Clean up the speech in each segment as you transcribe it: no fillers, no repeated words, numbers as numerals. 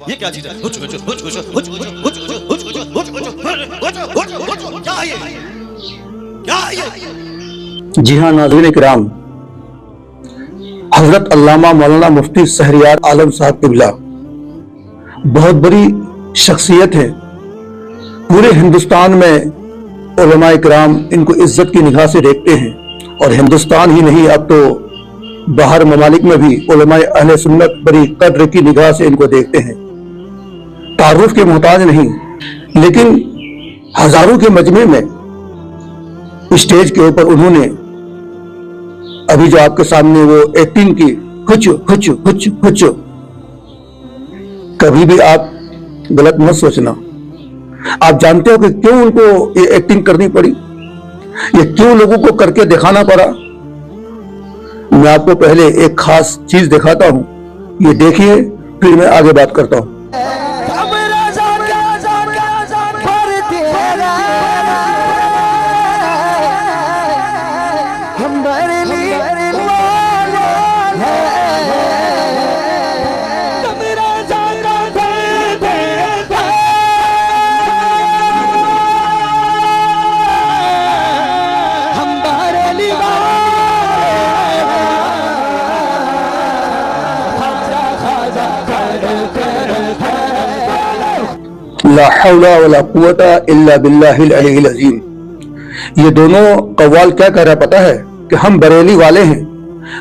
یہ کیا چیز ہے؟ جی ہاں ناظرین کرام، حضرت علامہ مولانا مفتی شہریار عالم صاحب قبلہ بہت بڑی شخصیت ہے۔ پورے ہندوستان میں علماء کرام ان کو عزت کی نگاہ سے دیکھتے ہیں، اور ہندوستان ہی نہیں اب تو باہر ممالک میں بھی علماء اہل سنت بڑی قدر کی نگاہ سے ان کو دیکھتے ہیں۔ تعارف کے محتاج نہیں، لیکن ہزاروں کے مجمع میں اسٹیج کے اوپر انہوں نے ابھی جو آپ کے سامنے وہ ایکٹنگ کی، کچھ کبھی بھی آپ غلط مت سوچنا۔ آپ جانتے ہو کہ کیوں ان کو یہ ایکٹنگ کرنی پڑی، یہ کیوں لوگوں کو کر کے دکھانا پڑا؟ میں آپ کو پہلے ایک خاص چیز دکھاتا ہوں، یہ دیکھیے، پھر میں آگے بات کرتا ہوں۔ لا حول ولا قوت الا باللہ العلی العظیم۔ یہ دونوں قوال کیا کہہ رہا پتا ہے کہ ہم بریلی والے ہیں۔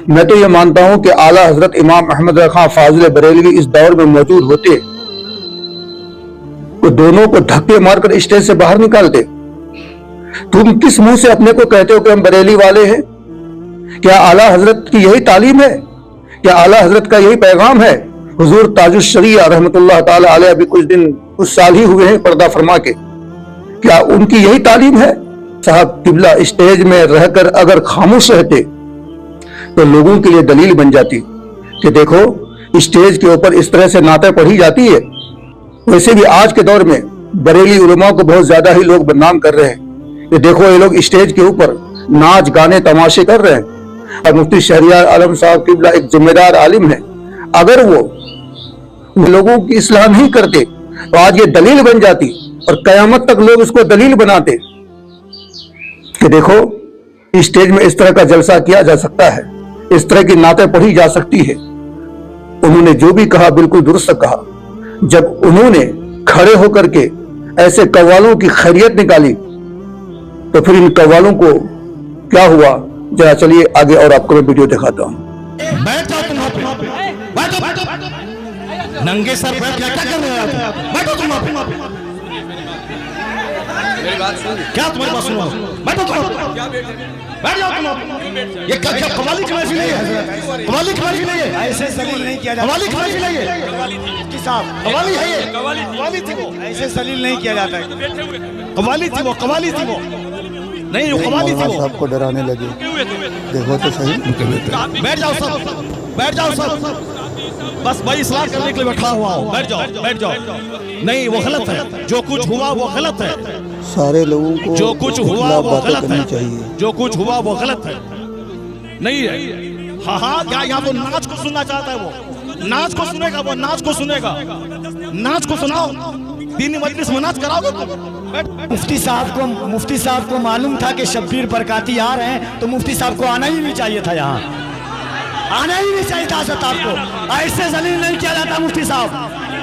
میں تو یہ مانتا ہوں کہ اعلیٰ حضرت امام احمد خان فاضل بریلوی اس دور میں موجود ہوتے تو دونوں کو دھکے مار کر اسٹیج سے باہر نکالتے۔ تم کس منہ سے اپنے کو کہتے ہو کہ ہم بریلی والے ہیں؟ کیا اعلیٰ حضرت کی یہی تعلیم ہے؟ کیا اعلیٰ حضرت کا یہی پیغام ہے؟ حضور تاج الشریعہ رحمۃ اللہ تعالی علیہ ابھی کچھ سال ہی ہوئے ہیں پردہ فرما کے، کیا ان کی یہی تعلیم ہے؟ صاحب قبلہ اسٹیج میں رہ کر اگر خاموش رہتے تو لوگوں کے لیے دلیل بن جاتی کہ دیکھو اسٹیج کے اوپر اس طرح سے نعتیں پڑھی جاتی ہے۔ ویسے بھی آج کے دور میں بریلی علماء کو بہت زیادہ ہی لوگ بدنام کر رہے ہیں کہ دیکھو یہ لوگ اسٹیج کے اوپر ناچ گانے تماشے کر رہے ہیں، اور مفتی شہریار عالم صاحب قبلہ ایک ذمہ دار عالم ہے۔ اگر وہ لوگوں کی اصلاح نہیں کرتے تو آج یہ دلیل بن جاتی، اور قیامت تک لوگ اس کو دلیل بناتے کہ دیکھو اسٹیج میں اس طرح کا جلسہ کیا جا سکتا ہے، اس طرح کی نعتیں پڑھی جا سکتی ہے۔ انہوں نے جو بھی کہا بالکل درست کہا۔ جب انہوں نے کھڑے ہو کر کے ایسے قوالوں کی خیریت نکالی تو پھر ان قوالوں کو کیا ہوا، ذرا چلیے آگے اور آپ کو میں ویڈیو دکھاتا ہوں۔ بیٹھ جاؤ تم وہاں پہ، بیٹھو ننگے سر بیٹھ کیا کر رہے ہیں؟ بیٹھو تم وہاں پہ، کیا تمہاری بات سنو؟ بیٹھو تم وہاں پہ، بیٹھ جاؤ تم وہاں پہ۔ یہ کیا قوالی کی محفل نہیں ہے؟ قوالی کی محفل نہیں ہے، ایسے ذلیل نہیں کیا جاتا۔ قوالی کی محفل نہیں ہے، قوالی ہے یہ، قوالی تھی وہ، ایسے ذلیل نہیں کیا جاتا ہے۔ قوالی تھی وہ، قوالی تھی وہ، نہیں وہ قوالی تھی وہ۔ صاحب کو ڈرانے لگے، دیکھو تو صحیح۔ بیٹھ جاؤ سب، بیٹھ جاؤ سب، بس بھائی اصلاح کرنے کے لیے بیٹھا ہوا ہوں، بیٹھ جاؤ بیٹھ جاؤ۔ نہیں وہ غلط ہے، جو کچھ ہوا وہ غلط ہے، سارے لوگوں کو جو کچھ ہوا وہ غلط ہے، چاہیے، جو کچھ ہوا وہ غلط ہے، نہیں ہے۔ ہاں ہاں کیا یہاں وہ ناچ کو سننا چاہتا ہے، وہ ناچ کو سنے گا، وہ ناچ کو سنے گا، ناچ کو سناؤ، دینی مجلس میں ناچ کراؤ گے تم؟ مفتی صاحب کو معلوم تھا کہ شبیر برکاتی آ رہے ہیں، تو مفتی صاحب کو آنا ہی نہیں چاہیے تھا، یہاں آنا ہی نہیں چاہیے تھا حضرت آپ کو۔ ایسے ذلیل نہیں کیا جاتا مفتی صاحب،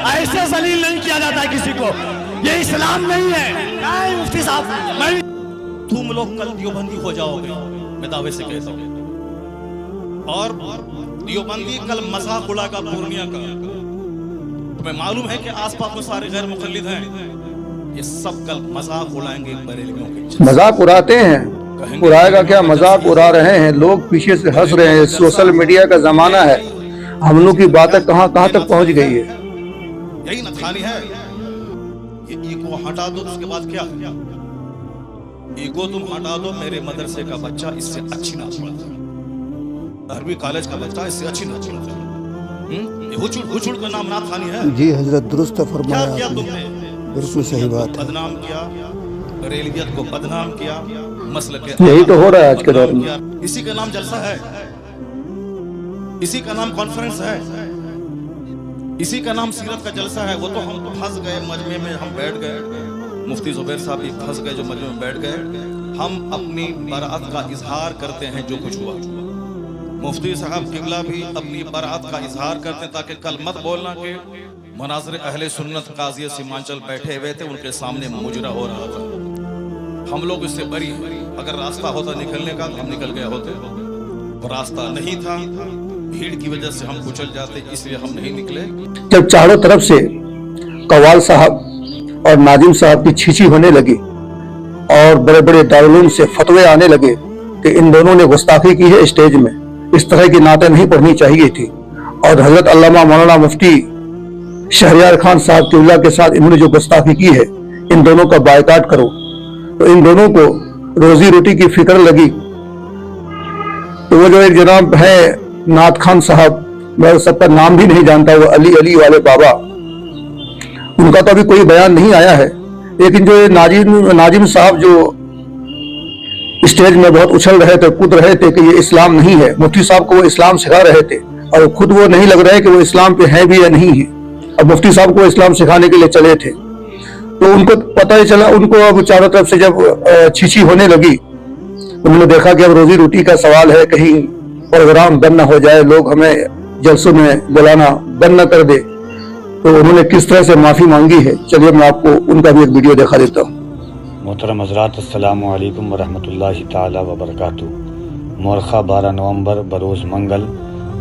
ایسے ذلیل نہیں کیا جاتا کسی کو، یہ اسلام نہیں ہے۔ نہیں مفتی صاحب، تم لوگ کل دیوبندی ہو جاؤ گے، میں دعوے سے کہتا ہوں، اور دیوبندی کل مذاق اڑا گا پورنیہ کا۔ تمہیں معلوم ہے کہ آس پاس میں سارے غیر مقلد ہیں، یہ سب کل مذاق اڑائیں گے بریلویوں کے۔ مذاق اڑاتے ہیں، اڑائے گا کیا، مذاق اڑا رہے ہیں لوگ، پیچھے سے ہنس رہے ہیں۔ سوشل میڈیا کا زمانہ ہے، ہم لوگ کی باتیں کہاں تک پہنچ گئی ہے۔ یہی نتخانی ہے، یہ ایگو ہٹا دو، اس کے بعد کیا؟ ایگو تم ہٹا دو، میرے مدرسے کا بچہ اس سے اچھی نہ پڑھتا، عربی کالج کا بچہ اس سے اچھی نہ پڑھتا، یہ ہچڑ کا نام ناتخانی ہے۔ جی حضرت درست فرمایا، کیا کیا تم نے؟ بالکل صحیح بات ہے، بدنام کیا، بریلیت کو بدنام کیا، مسلک یہی تو ہو رہا ہے آج کے دور میں۔ اسی کا نام جلسہ ہے، اسی کا نام کانفرنس ہے، اسی کا نام سیرت کا جلسہ ہے. وہ تو ہم پھنس گئے مجمع میں, ہم بیٹھ گئے, مفتی زبیر صاحب بھی پھنس گئے جو مجمع میں بیٹھ گئے. ہم اپنی برات کا اظہار کرتے ہیں جو کچھ ہوا. مفتی صاحب قبلہ بھی اپنی برات کا اظہار کرتے ہیں تاکہ کل مت بولنا کہ مناظر اہل سنت قاضی سیمانچل بیٹھے ہوئے تھے, ان کے سامنے مجرا ہو رہا تھا. ہم لوگ اس سے بری ہیں. اگر راستہ ہوتا نکلنے کا تو ہم نکل گئے ہوتے, راستہ نہیں تھا, بھیڑ کی وجہ سے ہم کچل جاتے, اس لیے ہم نہیں نکلے. جب چاروں طرف سے قوال صاحب اور ناظم صاحب کی چھیچی ہونے لگی اور بڑے بڑے دارالعلوم سے فتوے آنے لگے کہ ان دونوں نے گستاخی کی ہے اسٹیج میں, اس طرح کی نعتیں نہیں پڑھنی چاہیے تھی, اور حضرت علامہ مولانا مفتی شہریار خان صاحب قبلہ کے ساتھ انہوں نے جو گستاخی کی ہے, ان دونوں کا بائیکاٹ کرو, تو ان دونوں کو روزی روٹی کی فکر لگی. تو وہ جو ایک جناب ہے نعت خان صاحب, میں سب کا نام بھی نہیں جانتا, وہ علی والے بابا, ان کا تو ابھی کوئی بیان نہیں آیا ہے. لیکن جو ناظم صاحب جو اسٹیج میں بہت اچھل رہے تھے, کود رہے تھے کہ یہ اسلام نہیں ہے, مفتی صاحب کو وہ اسلام سکھا رہے تھے, اور خود وہ نہیں لگ رہے کہ وہ اسلام پہ ہیں بھی یا نہیں ہے. اب مفتی صاحب کو اسلام سکھانے کے لیے چلے تھے, تو ان کو پتہ ہی چلا, ان کو اب چاروں طرف سے جب چھیچی ہونے لگی, انہوں نے دیکھا کہ اب روزی روٹی کا سوال ہے, کہیں پروگرام بند نہ ہو جائے, لوگ ہمیں جلسوں میں بلانا بند نہ کر دے, تو انہوں نے کس طرح سے معافی مانگی ہے. چلیے میں آپ کو ان کا بھی ایک ویڈیو دکھا دیتا ہوں. محترم حضرات, السلام علیکم ورحمۃ اللہ تعالی وبرکاتہ. مورخہ 12 نومبر بروز منگل,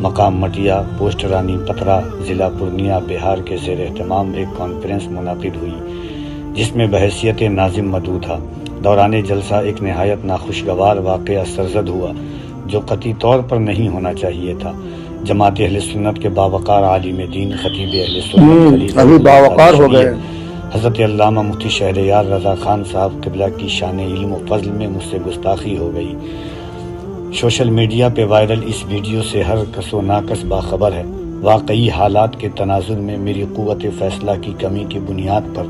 مقام مٹیا, پوسٹ رانی پترا, ضلع پورنیہ, بہار کے زیر اہتمام ایک کانفرنس منعقد ہوئی جس میں بحیثیت ناظم مدعو تھا. دوران جلسہ ایک نہایت ناخوشگوار واقعہ سرزد ہوا جو قطعی طور پر نہیں ہونا چاہیے تھا. جماعت اہل سنت کے باوقار عالم دین خطیب اہل سنت ابھی باوقار ہو گئے حضرت علامہ مفتی شہریار رضا خان صاحب قبلہ کی شان علم و فضل میں مجھ سے گستاخی ہو گئی. سوشل میڈیا پہ وائرل اس ویڈیو سے ہر کس و ناکس باخبر ہے. واقعی حالات کے تناظر میں میری قوت فیصلہ کی کمی کی بنیاد پر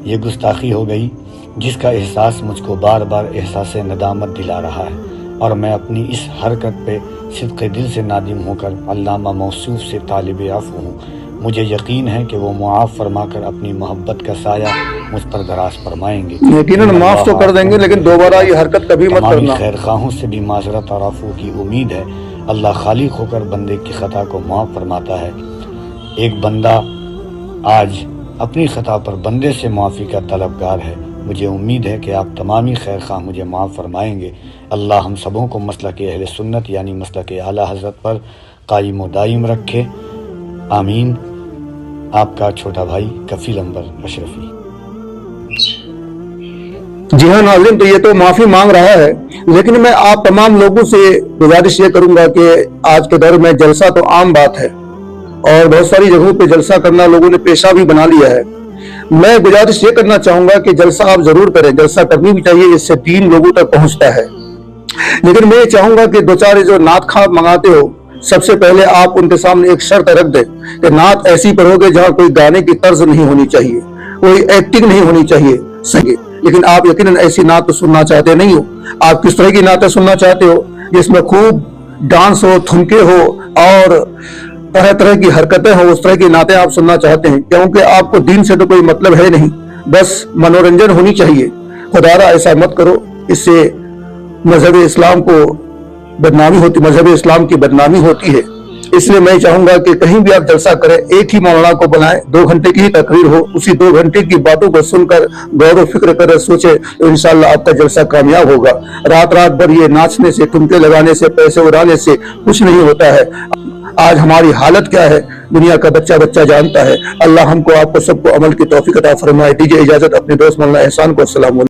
یہ گستاخی ہو گئی, جس کا احساس مجھ کو بار بار احساس ندامت دلا رہا ہے, اور میں اپنی اس حرکت پہ صدق دل سے نادم ہو کر علامہ موصوف سے طالب عفو ہوں. مجھے یقین ہے کہ وہ معاف فرما کر اپنی محبت کا سایہ مجھ پر دراز فرمائیں گے. یقیناً معاف تو کر دیں گے, لیکن دوبارہ یہ حرکت کبھی مت کرنا. تمام خیر خواہوں سے بھی معذرت اور عفو کی امید ہے. اللہ خالق ہو کر بندے کی خطا کو معاف فرماتا ہے. ایک بندہ آج اپنی خطا پر بندے سے معافی کا طلبگار ہے. مجھے امید ہے کہ آپ تمامی خیر خواہ مجھے معاف فرمائیں گے. اللہ ہم سبوں کو مسلک اہل سنت یعنی مسلک اعلیٰ حضرت پر قائم و دائم رکھے, آمین. آپ کا چھوٹا بھائی کفیل انور اشرفی. جی ہاں ناظرین, تو یہ تو معافی مانگ رہا ہے, لیکن میں آپ تمام لوگوں سے گزارش یہ کروں گا کہ آج کے دور میں جلسہ تو عام بات ہے, اور بہت ساری جگہوں پہ جلسہ کرنا لوگوں نے پیشہ بھی بنا لیا ہے. میں گزارش یہ کرنا چاہوں گا کہ جلسہ آپ ضرور کریں, جلسہ کرنی بھی چاہیے, اس سے دین لوگوں تک پہنچتا ہے. لیکن میں یہ چاہوں گا کہ دو چار جو نعت خواہ منگاتے ہو, سب سے پہلے آپ ان کے سامنے ایک شرط رکھ دیں کہ نعت ایسی پڑھو گے جہاں کوئی گانے کی طرز نہیں ہونی چاہیے, کوئی ایکٹنگ نہیں ہونی چاہیے. صحیح, لیکن آپ یقیناً ایسی نعت تو سننا چاہتے نہیں ہو. آپ کس طرح کی نعتیں سننا چاہتے ہو؟ جس میں خوب ڈانس ہو, تھمکے ہو اور طرح طرح کی حرکتیں ہوں, اس طرح کی نعتیں آپ سننا چاہتے ہیں, کیونکہ آپ کو دین سے تو کوئی مطلب ہے نہیں, بس منورنجن ہونی چاہیے. خدارا ایسا مت کرو, اس سے مذہب اسلام کو بدنامی ہوتی, مذہب اسلام کی بدنامی ہوتی ہے. اس لیے میں چاہوں گا کہ کہیں بھی آپ جلسہ کریں, ایک ہی مولانا کو بنائیں, 2 گھنٹے کی ہی تقریر ہو, اسی 2 گھنٹے کی باتوں کو سن کر غور و فکر کر سوچے تو انشاءاللہ آپ کا جلسہ کامیاب ہوگا. رات بھر یہ ناچنے سے, ٹھمکے لگانے سے, پیسے اڑانے سے کچھ نہیں ہوتا ہے. آج ہماری حالت کیا ہے دنیا کا بچہ جانتا ہے. اللہ ہم کو, آپ کو, سب کو عمل کی توفیق عطا فرمائے. دیجیے اجازت اپنے دوست مولانا احسان کو. السلام علیکم.